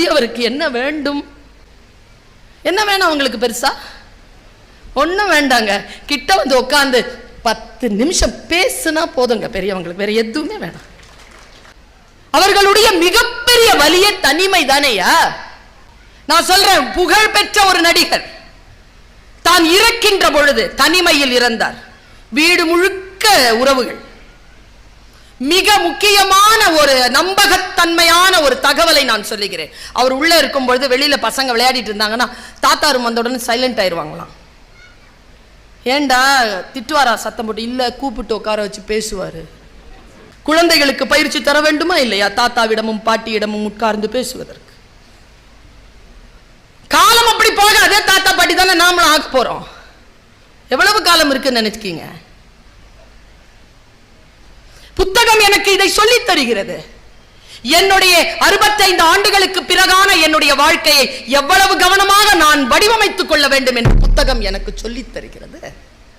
முதியவருக்கு என்ன வேண்டும்? என்ன வேணும் அவங்களுக்கு? பெருசா ஒன்றும் வேண்டாங்க. கிட்ட வந்து உட்காந்து 10 நிமிஷம் பேசுனா போதுங்க பெரியவங்களுக்கு, வேற எதுவுமே வேணாம். அவர்களுடைய மிகப்பெரிய வலிய தனிமை தானேயா. நான் சொல்றேன், புகழ்பெற்ற ஒரு நடிகர் தான் இறக்கின்ற பொழுது தனிமையில் இறந்தார். வீடு முழுக்க உறவுகள். மிக முக்கியமான ஒரு நம்பகத்தன்மையான ஒரு தகவலை நான் சொல்லுகிறேன். அவர் உள்ள இருக்கும் பொழுது வெளியில பசங்க விளையாடிட்டு இருந்தாங்கன்னா தாத்தா ரூம் வந்த உடனே சைலண்ட் ஆயிருவாங்களாம். ஏண்டா திட்டுவாரா சத்தம் போட்டு? இல்ல, கூப்பிட்டு உட்கார வச்சு பேசுவாரு. குழந்தைகளுக்கு பயிற்சி தர வேண்டுமா இல்லையா? தாத்தாவிடமும் பாட்டியிடமும் உட்கார்ந்து பேசுவதற்கு. காலம் அப்படி போக அதே தாத்தா பாட்டி தானே நாமளும் ஆக போறோம். எவ்வளவு காலம் இருக்குன்னு நினைச்சுக்கீங்க? புத்தகம் எனக்கு இதை சொல்லி தருகிறது. என்னுடைய 65 ஆண்டுகளுக்கு பிறகான என்னுடைய வாழ்க்கையை எவ்வளவு கவனமாக நான் வடிவமைத்துக் கொள்ள வேண்டும் என்று புத்தகம் எனக்கு சொல்லி தருகிறது.